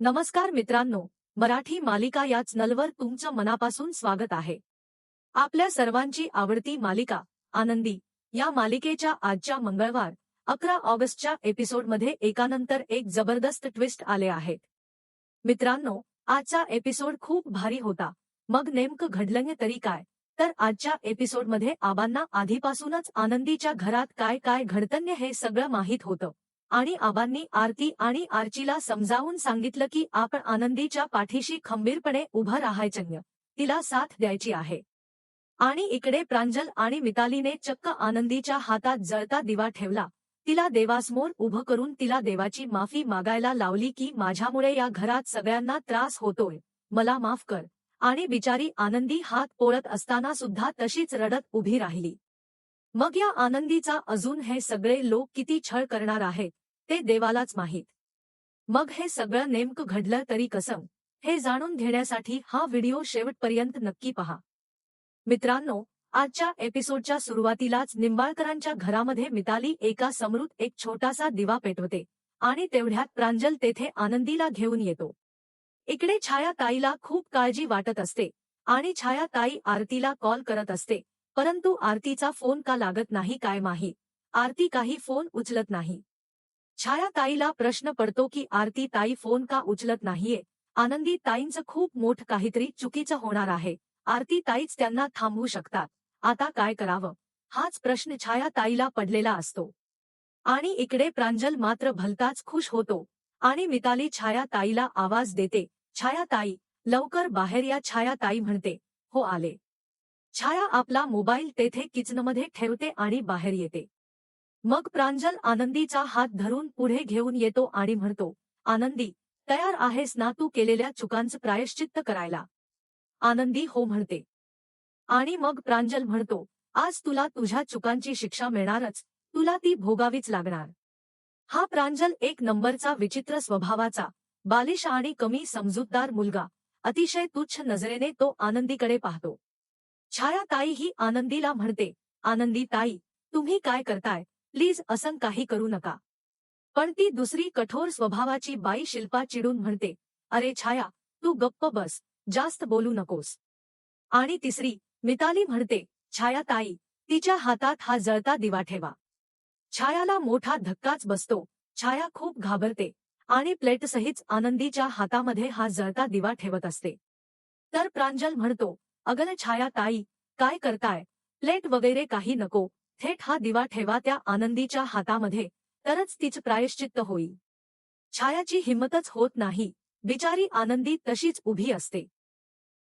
नमस्कार मित्रांनो, मराठी मालिका या चॅनलवर तुमचं मनापासून स्वागत आहे. आपल्या सर्वांची आवडती मालिका आनंदी या मालिकेच्या आजच्या मंगळवार 11 ऑगस्टच्या एपिसोडमध्ये एकानंतर एक जबरदस्त ट्विस्ट आले आहेत. मित्रांनो, आजचा एपिसोड खूप भारी होता. मग नेमकं घडलं तरी काय? तर आजच्या एपिसोडमध्ये आबांना आधीपासूनच आनंदीच्या घरात काय काय घडतंय हे सगळं माहीत होतं. आणि आबांनी आरती आणि आर्चीला समजावून सांगितलं की आपण आनंदीच्या पाठीशी खंबीरपणे उभं राहायचं, तिला साथ द्यायची आहे. आणि इकडे प्रांजल आणि मितालीने चक्क आनंदीच्या हातात जळता दिवा ठेवला, तिला देवासमोर उभं करून तिला देवाची माफी मागायला लावली की माझ्यामुळे या घरात सगळ्यांना त्रास होतोय, मला माफ कर. आणि बिचारी आनंदी हात पोळत असताना सुद्धा तशीच रडत उभी राहिली. मग या आनंदीचा अजून हे सगळे लोक किती छळ करणार आहेत ते देवालाच माहीत. मग हे सगळं नेमकं घडलं तरी कसं, हे जाणून घेण्यासाठी हा व्हिडिओ शेवटपर्यंत नक्की पहा. मित्रांनो, आजच्या एपिसोडच्या सुरुवातीलाच निंबाळकरांच्या घरामध्ये मिताली एका समृद्ध एक छोटासा दिवा पेटवते आणि तेवढ्यात प्रांजल तेथे आनंदीला घेऊन येतो. इकडे छाया ताईला खूप काळजी वाटत असते आणि छाया ताई आरतीला कॉल करत असते, परंतु आरतीचा फोन का लागत नाही काय माहीत. आरती काही फोन उचलत नाही. छाया ताईला प्रश्न पडतो की आरती ताई फोन का उचलत नाहीये. आनंदी ताईंचं खूप मोठं काहीतरी चुकीचं होणार आहे. आरती ताईच त्यांना थांबवू शकतात. आता काय करावं, हाच प्रश्न छाया ताईला पडलेला असतो. आणि इकडे प्रांजल मात्र भलताच खुश होतो आणि मिताली छाया ताईला आवाज देते, छाया ताई लवकर बाहेर या. छाया ताई म्हणते, हो आले. छाया आपला मोबाईल तेथे किचनमध्ये ठेवते आणि बाहेर येते. मग प्रांजल आनंदीचा हात धरून पुढे घेऊन येतो आणि म्हणतो, आनंदी तयार आहेस ना तू केलेल्या चुकांचं प्रायश्चित्त करायला? आनंदी हो म्हणते. आणि मग प्रांजल म्हणतो, आज तुला तुझ्या चुकांची शिक्षा मिळणारच, तुला ती भोगावीच लागणार. हा प्रांजल एक नंबरचा विचित्र स्वभावाचा, बालिश आणि कमी समजूतदार मुलगा. अतिशय तुच्छ नजरेने तो आनंदीकडे पाहतो. छाया ताई ही आनंदीला म्हणते, आनंदी ताई तुम्ही काय करताय, प्लीज असं काही करू नका. पण ती दुसरी कठोर स्वभावाची बाई शिल्पा चिडून म्हणते, अरे छाया तू गप्प बस, जास्त बोलू नकोस. आणि तिसरी मिताली म्हणते, छाया ताई तिच्या हातात हा जळता दिवा ठेवा. छायाला मोठा धक्काच बसतो. छाया खूप घाबरते आणि प्लेटसहित आनंदीच्या हातामध्ये हा जळता दिवा ठेवत असते. तर प्रांजल म्हणतो, अगं छाया ताई काय करताय, प्लेट वगैरे काही नको, थेट हा दिवा ठेवा त्या आनंदीच्या हातामध्ये, तरच तिचं प्रायश्चित्त होईल. छायाची हिंमतच होत नाही. बिचारी आनंदी तशीच उभी असते.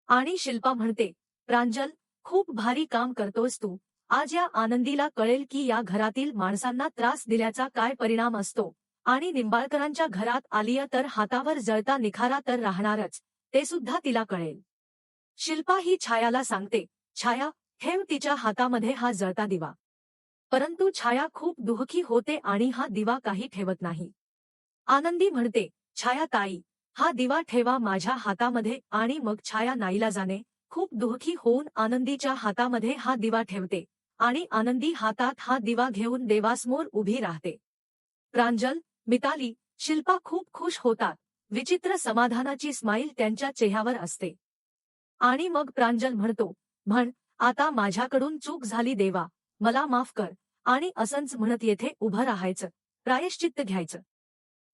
आणि शिल्पा म्हणते, प्रांजल खूप भारी काम करतोस तू. आज या आनंदीला कळेल की या घरातील माणसांना त्रास दिल्याचा काय परिणाम असतो. आणि निंबाळकरांच्या घरात आलीय तर हातावर जळता निखारा तर राहणारच, ते सुद्धा तिला कळेल. शिल्पा ही छायाला सांगते, छाया ठेव तिच्या हातामध्ये हा जळता दिवा. परंतु छाया खूप दुःखी होते आणि हा दिवा काही ठेवत नाही. आनंदी म्हणते, छाया ताई हा दिवा ठेवा माझ्या हातामध्ये. आणि मग छाया नाईलाजाने खूप दुःखी होऊन आनंदीच्या हातामध्ये हा दिवा ठेवते आणि आनंदी हातात हा दिवा घेऊन देवासमोर उभी राहते. प्रांजल, मिताली, शिल्पा खूप खुश होतात. विचित्र समाधानाची स्माईल त्यांच्या चेहऱ्यावर असते. आणि मग प्रांजल म्हणतो, म्हण आता माझ्याकडून चूक झाली देवा, मला माफ कर. आणि असंच म्हणत येथे उभं राहायचं, प्रायश्चित्त घ्यायचं.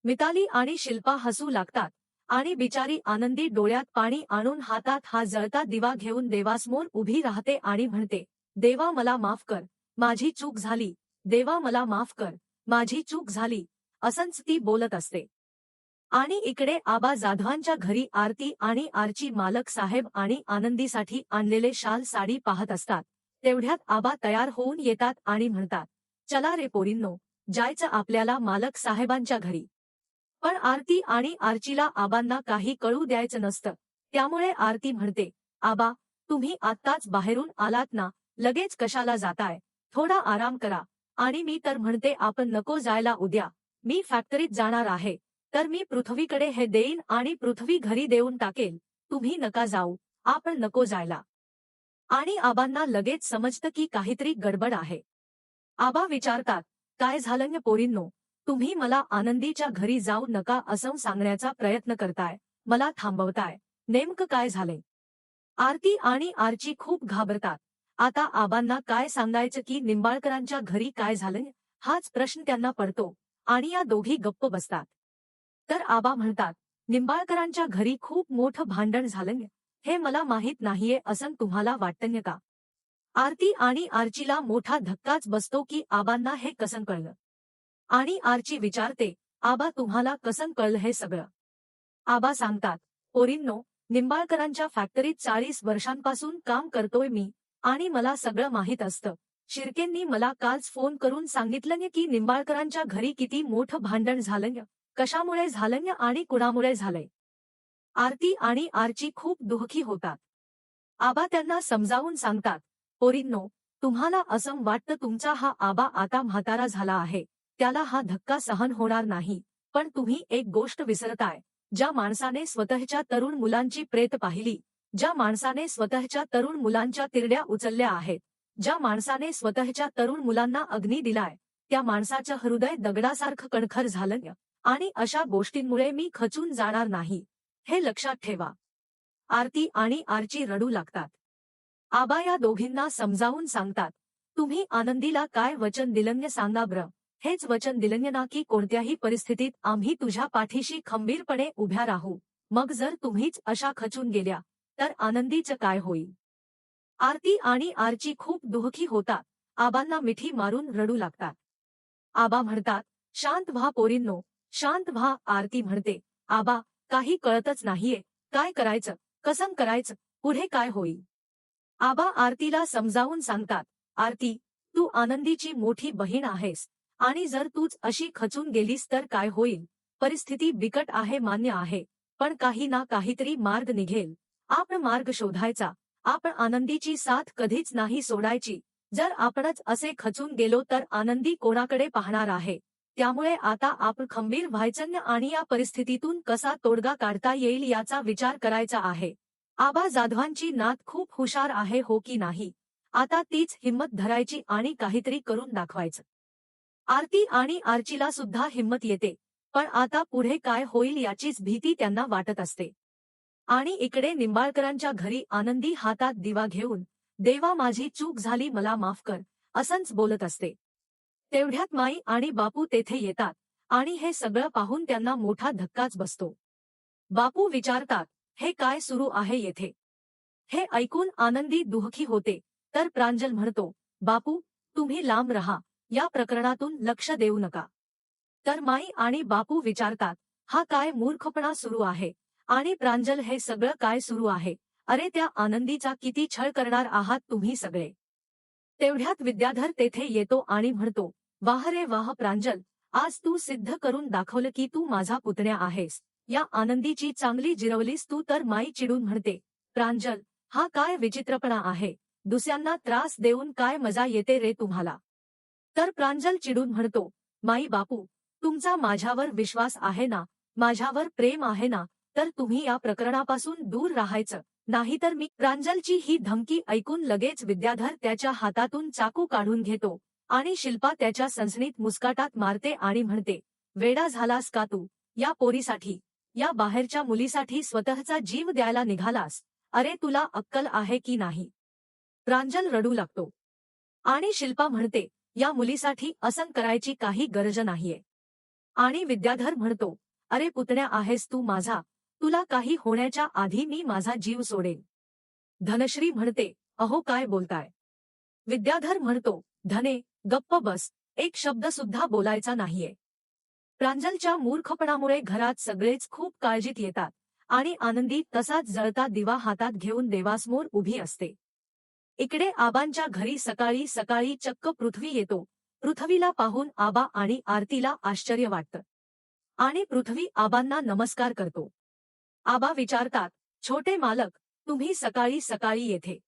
मिताली आणि शिल्पा हसू लागतात आणि बिचारी आनंदी डोळ्यात पाणी आणून हातात हा जळता दिवा घेऊन देवासमोर उभी राहते आणि म्हणते, देवा मला माफ कर, माझी चूक झाली, देवा मला माफ कर, माझी चूक झाली, असंच ती बोलत असते. आणि इकडे आबा जाधवांच्या घरी आरती आणि आर्ची मालक साहेब आणि आनंदीसाठी आणलेले शाल साडी पाहत असतात. तेवढ्यात आबा तयार होऊन येतात आणि म्हणतात, चला रे पोरींनो, जायचं आपल्याला मालक साहेबांच्या घरी. पण आरती आणि आर्चीला आबांना काही कळू द्यायचं नसतं. त्यामुळे आरती म्हणते, आबा तुम्ही आत्ताच बाहेरून आलात ना, लगेच कशाला जाताय, थोडा आराम करा. आणि मी तर म्हणते आपण नको जायला, उद्या मी फॅक्टरीत जाणार आहे, तर मी पृथ्वीकडे हे देईन आणि पृथ्वी घरी देऊन टाकेल, तुम्ही नका जाऊ, आपण नको जायला. आणि आबांना लगेच समजतं की काहीतरी गडबड आहे. आबा विचारतात, काय झालं पोरींनो, तुम्ही मला आनंदीच्या घरी जाऊ नका असं सांगण्याचा प्रयत्न करताय, मला थांबवताय. नेमकं काय झालंय? आरती आणि आर्ची खूप घाबरतात. आता आबांना काय सांगायचं की निंबाळकरांच्या घरी काय झालंय, हाच प्रश्न त्यांना पडतो आणि या दोघी गप्प बसतात. तर आबा म्हणतात, निंबाळकरांच्या घरी खूप मोठं भांडण झालंय, हे मला माहित नाहीये असं तुम्हाला वाटतंय का? आरती आणि आर्चीला मोठा धक्काच बसतो की आबांना हे कसं कळलं. आणि आर्ची विचारते, आबा तुम्हाला कसं कळलं हे सगळं? आबा सांगतात, पोरींनो, निंबाळकरांच्या फॅक्टरीत 40 वर्षांपासून काम करतोय मी आणि मला सगळं माहीत असतं. शिर्केंनी मला कालच फोन करून सांगितलं की निंबाळकरांच्या घरी किती मोठं भांडण झालंय, कशामुळे झालंय आणि कुणामुळे झालंय. आरती आणि आर्ची खूप दुःखी होतात. आबा त्यांना समजावून सांगतात, पोरींनो, तुम्हाला असं वाटतं तुमचा हा आबा आता म्हातारा झाला आहे, त्याला हा धक्का सहन होणार नाही. पण तुम्ही एक गोष्ट विसरताय, ज्या माणसाने स्वतःच्या तरुण मुलांची प्रेत पाहिली, ज्या माणसाने स्वतःच्या तरुण मुलांच्या तिरड्या उचलल्या आहेत, ज्या माणसाने स्वतःच्या तरुण मुलांना अग्नी दिलाय, त्या माणसाचं हृदय दगडासारखं कणखर झालंय आणि अशा गोष्टींमुळे मी खचून जाणार नाही, हे लक्षात ठेवा. आरती आणि आर्ची रडू लागतात. आबा या दोघींना समजावून सांगतात, तुम्ही आनंदीला काय वचन दिलंय सांगा बरं. हेच वचन दिलंय ना की कोणत्याही परिस्थितीत आम्ही तुझ्या पाठीशी खंबीरपणे उभ्या राहू. मग जर तुम्हीच अशा खचून गेल्या तर आनंदीचं काय होईल? आरती आणि आर्ची खूप दुःखी होतात. आबांना मिठी मारून रडू लागतात. आबा म्हणतात, शांत व्हा पोरींनो, शांत व्हा. आरती म्हणते, आबा, काही कळतच नाहीये, काय करायचं, कसं करायचं, पुढे काय होईल? आबा आरतीला समजावून सांगतात, आरती, तू आनंदीची मोठी बहीण आहेस आणि जर तूच अशी खचून गेलीस तर काय होईल? परिस्थिती बिकट आहे मान्य आहे, पण काही ना काहीतरी मार्ग निघेल. आपण मार्ग शोधायचा. आपण आनंदीची साथ कधीच नाही सोडायची. जर आपणच असे खचून गेलो तर आनंदी कोणाकडे पाहणार आहे? त्यामुळे आता आपण खंबीर व्हायचं आणि या परिस्थितीतून कसा तोडगा काढता येईल याचा विचार करायचा आहे. आबा जाधवांची नात खूप हुशार आहे हो की नाही? आता तीच हिम्मत धरायची आणि काहीतरी करून दाखवायचं. आरती आणि आर्चीला सुद्धा हिम्मत येते, पण आता पुढे काय होईल याचीच भीती त्यांना वाटत असते. आणि इकडे निंबाळकरांच्या घरी आनंदी हातात दिवा घेऊन, देवा माझी चूक झाली मला माफ कर, असंच बोलत असते. तेवढ्यात माई आणि बापू तेथे येतात आणि हे सगळं पाहून त्यांना मोठा धक्काच बसतो. बापू विचारतात, हे काय सुरू आहे येथे? हे ऐकून आनंदी दुःखी होते, तर प्रांजल म्हणतो, बापू, तुम्ही लांब रहा, या प्रकरणातून लक्ष देऊ नका. तर माई आणि बापू विचारतात, हा काय मूर्खपणा सुरू आहे? आणि प्रांजल हे सगळं काय सुरू आहे? अरे त्या आनंदीचा किती छळ करणार आहात तुम्ही सगळे? तेवढ्यात विद्याधर तेथे येतो आणि म्हणतो, वाह रे वाह प्रांजल, आज तू सिद्ध करून दाखवलं की तू माझा पुतण्या आहेस. या आनंदीची चांगली जिरवलीस तू. तर माई चिडून म्हणते, प्रांजल, हा काय विचित्रपणा आहे? दुसऱ्यांना त्रास देऊन काय मजा येते रे तुम्हाला? तर प्रांजल चिडून म्हणतो, माई बापू, तुमचा माझ्यावर विश्वास आहे ना, माझ्यावर प्रेम आहे ना, तर तुम्ही या प्रकरणापासून दूर राहायचं, नाहीतर मी. प्रांजलची ही धमकी ऐकून लगेच विद्याधर त्याच्या हातातून चाकू काढून घेतो आणि शिल्पा त्याच्या सनसनीत मुस्काटात मारते आणि म्हणते, वेडा झालास का तू? या पोरीसाठी, या बाहेरच्या मुलीसाठी स्वतःचा जीव द्यायला निघालास? अरे तुला अक्कल आहे की नाही? प्रांजल रडू लागतो आणि शिल्पा म्हणते, या मुलीसाठी असं करायची काही गरज नाहीये. आणि विद्याधर म्हणतो, अरे पुतण्या आहेस तू माझा, तुला काही होण्याच्या आधी मी माझा जीव सोडेन. धनश्री म्हणते, अहो काय बोलताय? विद्याधर म्हणतो, धने, गप्प बस, एक शब्द सुद्धा बोलायचा नाहीये. प्रांजलच्या मूर्खपणामुळे घरात सगळेच खूप काळजीत येतात आणि आनंदी तसाच जळता दिवा हातात घेऊन देवासमोर उभी असते. इकडे आबांच्या घरी सकाळी सकाळी चक्क पृथ्वी येतो. पृथ्वीला पाहून आबा आणि आरतीला आश्चर्य वाटतं आणि पृथ्वी आबांना नमस्कार करतो. आबा विचारतात, छोटे मालक, तुम्ही सकाळी सकाळी येथे?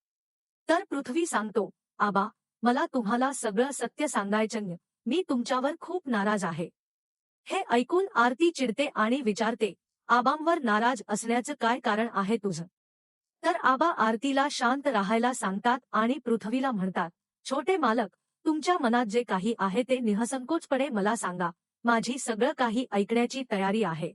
तर पृथ्वी सांगतो, आबा, मला तुम्हाला सगळं सत्य सांगायचं, मी तुमच्यावर खूप नाराज आहे. हे ऐकून आरती चिडते आणि विचारते, आबांवर नाराज असण्याचं काय कारण आहे तुझं? तर आबा आरतीला शांत राहायला सांगतात आणि पृथ्वीला म्हणतात, छोटे मालक, तुमच्या मनात जे काही आहे ते निःसंकोचपणे मला सांगा, माझी सगळं काही ऐकण्याची तयारी आहे.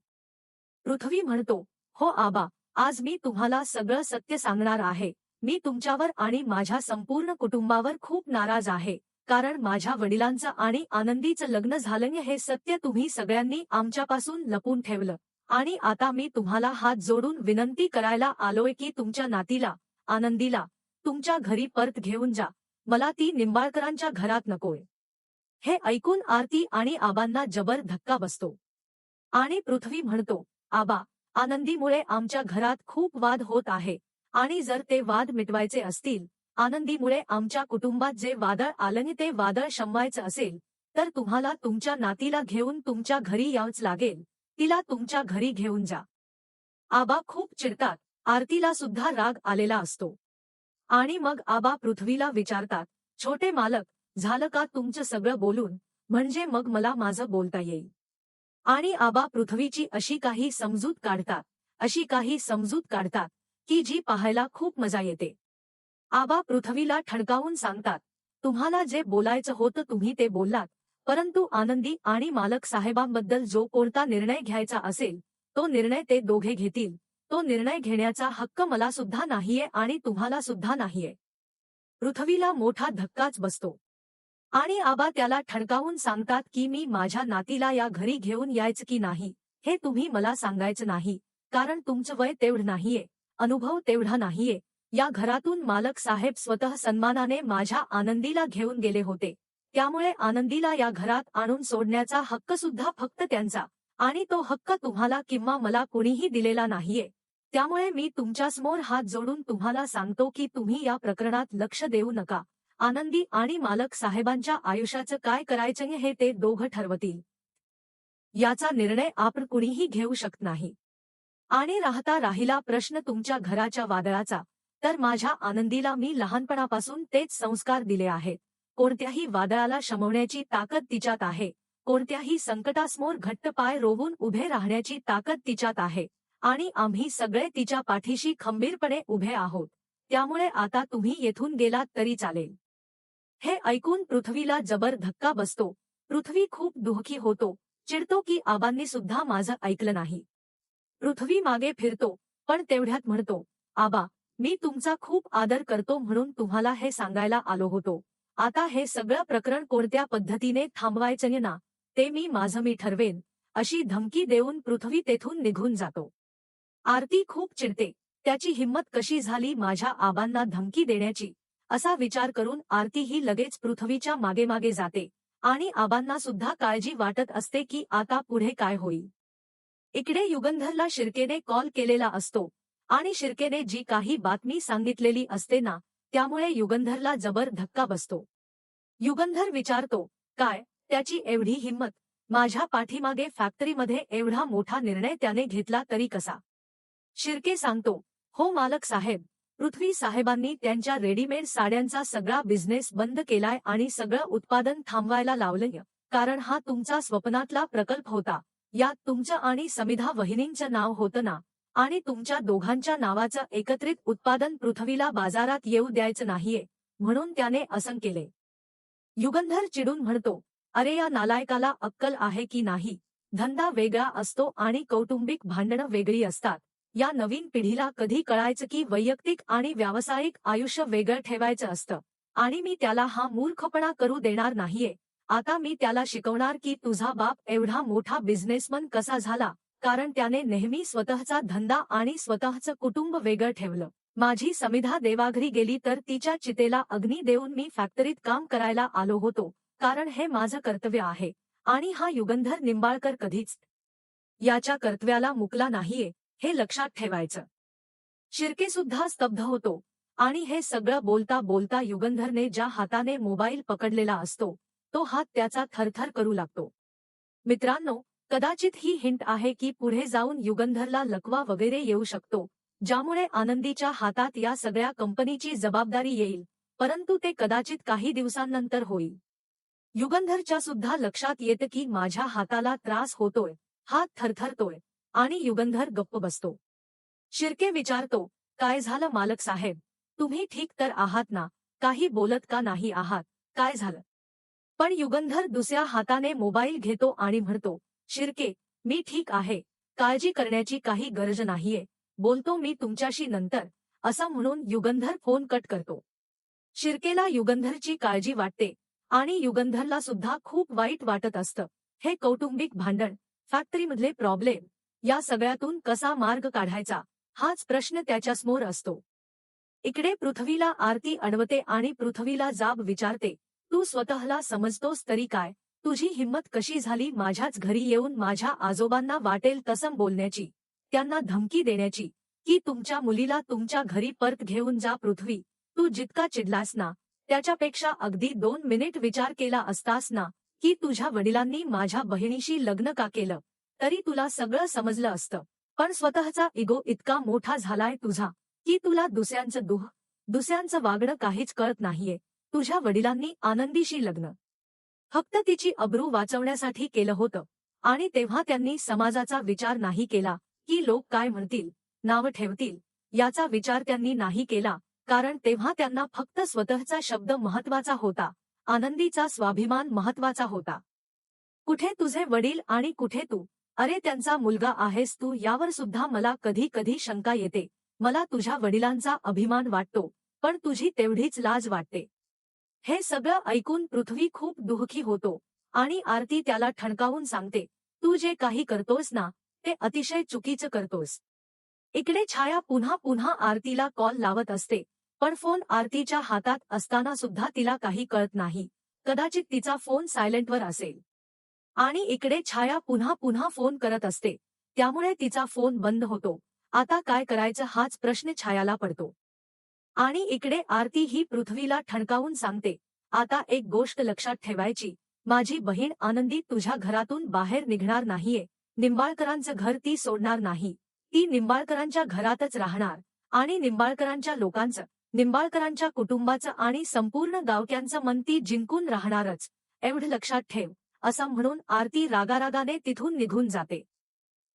पृथ्वी म्हणतो, हो आबा, आज मी तुम्हाला सगळं सत्य सांगणार आहे. मी तुमच्यावर आणि माझ्या संपूर्ण कुटुंबावर खूप नाराज आहे, कारण माझ्या वडिलांचं आणि आनंदीचं लग्न झालं हे सत्य तुम्ही सगळ्यांनी आमच्यापासून लपून ठेवलं. आणि आता मी तुम्हाला हात जोडून विनंती करायला आलोय की तुमच्या नातीला, आनंदीला, तुमच्या घरी परत घेऊन जा. मला ती निंबाळकरांच्या घरात नकोय. हे ऐकून आरती आणि आबांना जबर धक्का बसतो. आणि पृथ्वी म्हणतो, आबा, आनंदीमुळे आमच्या घरात खूप वाद होत आहे आणि जर ते वाद मिटवायचे असतील, आनंदीमुळे आमच्या कुटुंबात जे वादळ आलं ते वादळ शमवायचं असेल, तर तुम्हाला तुमच्या नातीला घेऊन तुमच्या घरी यावंच लागेल. तिला तुमच्या घरी घेऊन जा. आबा खूप चिडतात. आरतीला सुद्धा राग आलेला असतो. आणि मग आबा पृथ्वीला विचारतात, छोटे मालक, झालं का तुमचं सगळं बोलून? म्हणजे मग मला माझं बोलता येईल. आणि आबा पृथ्वीची अशी काही समजूत काढतात की जी पाहायला खूप मजा येते. आबा पृथ्वीला ठणकावून सांगतात, तुम्हाला जे बोलायचं होतं तुम्ही ते बोललात, परंतु आनंदी आणि मालक साहेबांबद्दल जो कोणता निर्णय घ्यायचा असेल, तो निर्णय ते दोघे घेतील. तो निर्णय घेण्याचा हक्क मला सुद्धा नाहीये आणि तुम्हाला सुद्धा नाहीये. पृथ्वीला मोठा धक्काच बसतो. आणि आबा त्याला ठणकावून सांगतात की मी माझ्या नातीला या घरी घेऊन यायचं की नाही, हे तुम्ही मला सांगायचं नाही, कारण तुमचं वय तेवढं नाहीये, अनुभव तेवढा नाहीये. या घरातून मालक साहेब स्वतः सन्मानाने माझ्या आनंदीला घेऊन गेले होते. त्यामुळे आनंदीला या घरात आणून सोडण्याचा हक्क सुद्धा फक्त त्यांचा, आणि तो हक्क तुम्हाला किंवा मला कुणीही दिलेला नाहीये. त्यामुळे मी तुमच्यासमोर हात जोडून तुम्हाला सांगतो की तुम्ही या प्रकरणात लक्ष देऊ नका. आनंदी आणि मालक साहेबांच्या आयुष्याचं काय करायचं हे ते दोघं ठरवतील. याचा निर्णय आपण कुणीही घेऊ शकत नाही. आणि राहिला प्रश्न तुमच्या घराच्या वादळाचा, तर माझ्या आनंदीला मी लहानपणापासून तेच संस्कार दिले आहेत. कोणत्याही वादळाला शमवण्याची ताकद तिच्यात आहे. कोणत्याही संकटासमोर घट्ट पाय रोवून उभे राहण्याची ताकद तिच्यात आहे. आणि आम्ही सगळे तिच्या पाठीशी खंबीरपणे उभे आहोत. त्यामुळे आता तुम्ही येथून गेलात तरी चालेल. हे ऐकून पृथ्वीला जबर धक्का बसतो. पृथ्वी खूप दुःखी होतो, चिडतो की आबांनी सुद्धा माझं ऐकलं नाही. पृथ्वी मागे फिरतो, पण तेवढ्यात म्हणतो, आबा, मी तुमचा खूप आदर करतो म्हणून तुम्हाला हे सांगायला आलो होतो. आता हे सगळं प्रकरण कोणत्या पद्धतीने थांबवायचं ना, ते मी ठरवेन, अशी धमकी देऊन पृथ्वी तेथून निघून जातो. आरती खूप चिडते. त्याची हिंमत कशी झाली माझ्या आबांना धमकी देण्याची, असा विचार करून आरती ही लगेच पृथ्वीच्या मागे जाते. आणि आबांना सुद्धा काळजी वाटत असते की आता पुढे काय होईल. इकडे युगंधरला शिर्केने कॉल केलेला असतो आणि शिर्केने जी काही बातमी सांगितलेली असते ना, त्यामुळे युगंधरला जबर धक्का बसतो. युगंधर विचारतो, काय त्याची एवढी हिंमत? माझ्या पाठीमागे फॅक्टरीमध्ये एवढा मोठा निर्णय त्याने घेतला तरी कसा? शिर्के सांगतो, हो मालक साहेब, पृथ्वी साहेबांनी त्यांच्या रेडीमेड साड्यांचा सगळा बिझनेस बंद केलाय आणि सगळं उत्पादन थांबवायला लावलंय, कारण हा तुमचा स्वप्नातला प्रकल्प होता. यात तुमचं आणि समिधा वहिनींचं नाव होतं ना, आणि तुमच्या दोघांच्या नावाचं एकत्रित उत्पादन पृथ्वीला बाजारात येऊ द्यायचं नाहीये, म्हणून त्याने असं केले. युगंधर चिडून म्हणतो, अरे या नालायकाला अक्कल आहे की नाही? धंदा वेगळा असतो आणि कौटुंबिक भांडणं वेगळी असतात. या नवीन पिढीला कधी कळायचं की वैयक्तिक आणि व्यावसायिक आयुष्य वेगळं ठेवायचं असतं. आणि मी त्याला हा मूर्खपणा करू देणार नाहीये. आता मी त्याला शिकवणार की तुझा बाप एवढा मोठा बिझनेसमन कसा झाला, कारण त्याने नेहमी स्वतःचा धंदा आणि स्वतःचं कुटुंब वेगळं ठेवलं. माझी समिधा देवाघरी गेली तर तिच्या चितेला अग्नी देऊन मी फॅक्टरीत काम करायला आलो होतो, कारण हे माझं कर्तव्य आहे. आणि हा युगंधर निंबाळकर कधीच याच्या कर्तव्याला मुकला नाहीये, हे लक्षात ठेवायचं. शिर्के सुद्धा स्तब्ध होतो. आणि हे सगळं बोलता बोलता युगंधरने ज्या हाताने मोबाईल पकडलेला असतो, तो हात त्याचा थरथर करू लागतो. मित्रांनो, कदाचित ही हिंट आहे की पुढे जाऊन युगंधरला लकवा वगैरे येऊ शकतो, ज्यामुळे आनंदीच्या हातात या सगळ्या कंपनीची जबाबदारी येईल, परंतु ते कदाचित काही दिवसांनंतर होईल. युगंधरच्या सुद्धा लक्षात येतं की माझ्या हाताला त्रास होतोय, हात थरथरतोय, आणि युगंधर गप्प बसतो. शिर्के विचारतो, काय झालं मालक साहेब? तुम्ही ठीक तर आहात ना? काही बोलत का नाही आहात? काय झालं? पण युगंधर दुसऱ्या हाताने मोबाईल घेतो आणि म्हणतो, शिर्के, मी ठीक आहे, काळजी करण्याची काही गरज नाहीये, बोलतो मी तुमच्याशी नंतर, असं म्हणून युगंधर फोन कट करतो. शिर्केला युगंधरची काळजी वाटते आणि युगंधरला सुद्धा खूप वाईट वाटत असतं. हे कौटुंबिक भांडण, फॅक्टरीमधले प्रॉब्लेम, या सगळ्यातून कसा मार्ग काढायचा, हाच प्रश्न त्याच्यासमोर असतो. इकडे पृथ्वीला आरती अडवते आणि पृथ्वीला जाब विचारते, तू स्वतःला समजतोस तरी काय, तुझी हिंमत कशी झाली माझ्याच घरी येऊन माझ्या आजोबांना वाटेल तसं बोलण्याची, त्यांना धमकी देण्याची, की तुमच्या मुलीला तुमच्या घरी परत घेऊन जा. पृथ्वी, तू जितका चिडलास ना, त्याच्यापेक्षा अगदी 2 मिनिट विचार केला असतास ना, की तुझ्या वडिलांनी माझ्या बहिणीशी लग्न का केलं, तरी तुला सगळं समजलं असतं. पण स्वतःचा इगो इतका मोठा झालाय तुझा, की तुला दुसऱ्यांचं वागणं काहीच कळत नाहीये. तुझ्या वडिलांनी आनंदीशी लग्न फक्त तिची अब्रू वाचवण्यासाठी केलं होतं आणि तेव्हा त्यांनी समाजाचा विचार नाही केला, की लोक काय म्हणतील, नावं ठेवतील, याचा विचार त्यांनी नाही केला, कारण तेव्हा त्यांना फक्त स्वतःचा शब्द महत्वाचा होता, आनंदीचा स्वाभिमान महत्वाचा होता. कुठे तुझे वडील आणि कुठे तू? अरे त्यांचा मुलगा आहेस तू, यावर सुद्धा मला कधी कधी शंका येते. मला तुझ्या वडिलांचा अभिमान वाटतो, पण तुझी तेवढीच लाज वाटते. हे सगळं ऐकून पृथ्वी खूप दुःखी होतो आणि आरती त्याला ठणकावून सांगते, तू जे काही करतोस ना, ते अतिशय चुकीचं करतोस. इकडे छाया पुन्हा पुन्हा आरतीला कॉल लावत असते, पण फोन आरतीच्या हातात असताना सुद्धा तिला काही कळत नाही. कदाचित तिचा फोन सायलेंटवर असेल. आणि इकडे छाया पुन्हा पुन्हा फोन करत असते, त्यामुळे तिचा फोन बंद होतो. आता काय करायचं हाच प्रश्न छायाला पडतो. आणि इकडे आरती ही पृथ्वीला ठणकावून सांगते, आता एक गोष्ट लक्षात ठेवायची, माझी बहीण आनंदी तुझ्या घरातून बाहेर निघणार नाहीये. निंबाळकरांचं घर ती सोडणार नाही. ती निंबाळकरांच्या घरातच राहणार आणि निंबाळकरांच्या लोकांचं, निंबाळकरांच्या कुटुंबाचं आणि संपूर्ण गावक्यांचं मन ती जिंकून राहणारच, एवढं लक्षात ठेव, असं म्हणून आरती रागारागाने तिथून निघून जाते.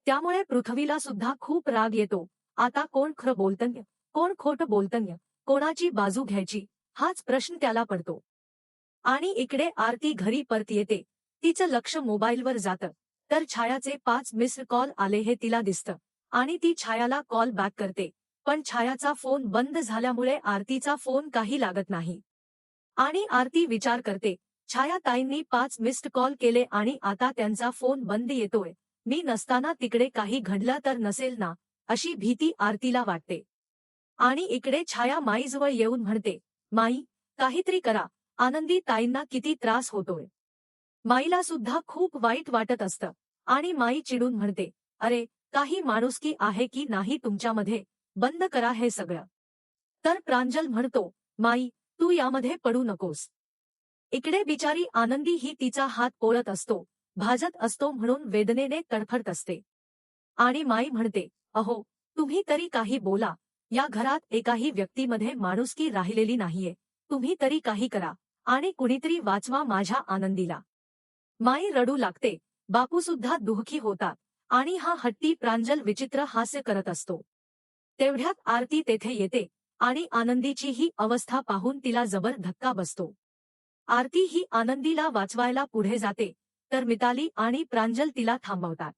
त्यामुळे पृथ्वीला सुद्धा खूप राग येतो. आता कोण खरं बोलतंय, कोण खोटं बोलतंय, कोणाची बाजू घ्यायची, हाच प्रश्न त्याला पडतो. आणि इकडे आरती घरी परत येते. तिचं लक्ष मोबाईलवर जातं, तर छायाचे 5 मिस्ड कॉल आले हे तिला दिसतं आणि ती छायाला कॉल बॅक करते, पण छायाचा फोन बंद झाल्यामुळे आरतीचा फोन काही लागत नाही. आणि आरती विचार करते, छाया ताईंनी 5 मिस्ड कॉल केले आणि आता त्यांचा फोन बंद येतोय, मी नसताना तिकडे काही घडलं तर नसेल ना, अशी भीती आरतीला वाटते. आणि इकडे छाया माईजवळ येऊन म्हणते, माई, काहीतरी करा, आनंदी ताईंना किती त्रास होतोय. माईला सुद्धा खूप वाईट वाटत असतं आणि माई चिडून म्हणते, अरे, काही माणुसकी आहे की नाही तुमच्यामध्ये, बंद करा हे सगळं. तर प्रांजल म्हणतो, माई, तू यामध्ये पडू नकोस. इकडे बिचारी आनंदी ही तिचा हात पोळत असतो, भाजत असतो म्हणून वेदनेने तडफडत असते. आणि माई म्हणते, अहो, तुम्ही तरी काही बोला, या घरात एकाही व्यक्तीमध्ये माणुसकी राहिलेली नाहीये, तुम्ही तरी काही करा आणि कुणीतरी वाचवा माझ्या आनंदीला. माई रडू लागते, बापूसुद्धा दुःखी होतात आणि हा हट्टी प्रांजल विचित्र हास्य करत असतो. तेवढ्यात आरती तेथे येते आणि आनंदीची ही अवस्था पाहून तिला जबर धक्का बसतो. आरती ही आनंदीला वाचवायला पुढे जाते, तर मिताली आणि प्रांजल तिला थांबवतात.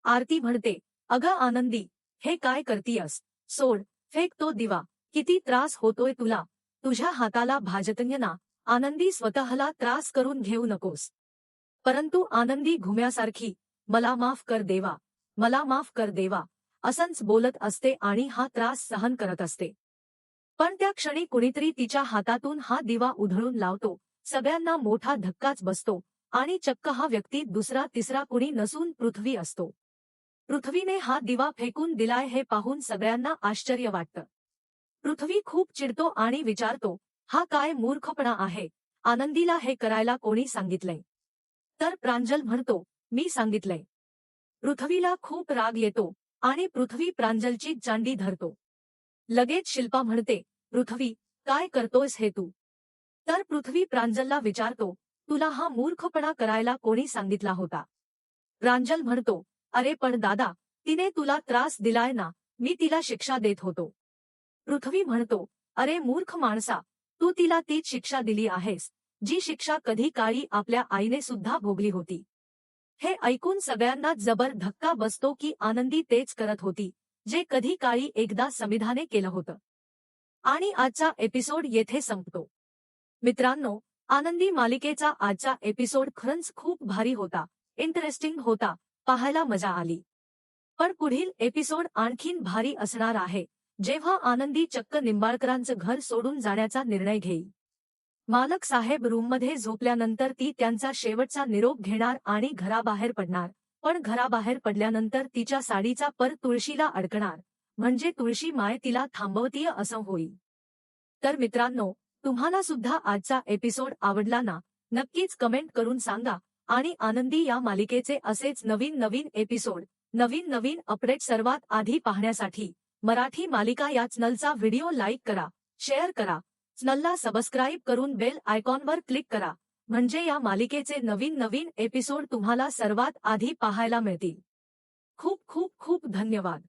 आरती म्हणते, अगं आनंदी, हे काय करतीयस, सोड, फेक तो दिवा, किती त्रास होतोय तुला, तुझ्या हाताला भाजतंय ना. आनंदी स्वतःला त्रास करून घेऊ नकोस. परंतु आनंदी घुम्यासारखी, मला माफ कर देवा, मला माफ कर देवा, असंच बोलत असते आणि हा त्रास सहन करत असते. पण त्या क्षणी कुणीतरी तिच्या हातातून हा दिवा उधळून लावतो, सगळ्यांना मोठा धक्काच बसतो आणि चक्क हा व्यक्ती दुसरा तिसरा कुणी नसून पृथ्वी असतो. पृथ्वीने हा दिवा फेकून दिलाय हे पाहून सगळ्यांना आश्चर्य वाटतं. पृथ्वी खूप चिडतो आणि विचारतो, हा काय मूर्खपणा आहे, आनंदीला हे करायला कोणी सांगितलंय? तर प्रांजल म्हणतो, मी सांगितलंय. पृथ्वीला खूप राग येतो आणि पृथ्वी प्रांजलची चांडी धरतो. लगेच शिल्पा म्हणते, पृथ्वी, काय करतोयस हे तू? तर पृथ्वी प्रांजलला विचारतो, तुला हा मूर्खपणा करायला कोणी सांगितला होता? प्रांजल म्हणतो, अरे पण दादा, तिने तुला त्रास दिलाय ना, मी तिला शिक्षा देत होतो. पृथ्वी म्हणतो, अरे मूर्ख माणसा, तू तिला तीच शिक्षा दिली आहेस, जी शिक्षा कधी काळी आपल्या आईने सुद्धा भोगली होती. हे ऐकून सगळ्यांना जबर धक्का बसतो की आनंदी तेच करत होती जे कधी काळी एकदा संविधाने केलं होतं. आणि आजचा एपिसोड येथे संपतो. मित्रांनो, आनंदी मालिकेचा आजचा एपिसोड खरंच खूप भारी होता, इंटरेस्टिंग होता, पाहायला मजा आली. पण पुढील एपिसोड आणखीन भारी असणार आहे, जेव्हा आनंदी चक्क निंबाळकरांचं घर सोडून जाण्याचा निर्णय घेईल. मालक साहेब रूममध्ये झोपल्यानंतर ती त्यांचा शेवटचा निरोप घेणार आणि घराबाहेर पडणार. पण घराबाहेर पडल्यानंतर तिच्या साडीचा पर तुळशीला अडकणार, म्हणजे तुळशी माय तिला थांबवतीय असं होईल. तर मित्रांनो, तुम्हाला सुद्धा आजचा एपिसोड आवडला ना? नक्कीच कमेंट करून सांगा. आणि आनंदी या मालिकेचे असेच नवीन नवीन एपिसोड, नवीन नवीन अपडेट सर्वात आधी पाहण्यासाठी मराठी मालिका या चॅनलचा व्हिडिओ लाईक करा, शेअर करा, चॅनलला सबस्क्राईब करून बेल आयकॉनवर क्लिक करा, म्हणजे या मालिकेचे नवीन नवीन एपिसोड तुम्हाला सर्वात आधी पाहायला मिळतील. खूप खूप खूप धन्यवाद.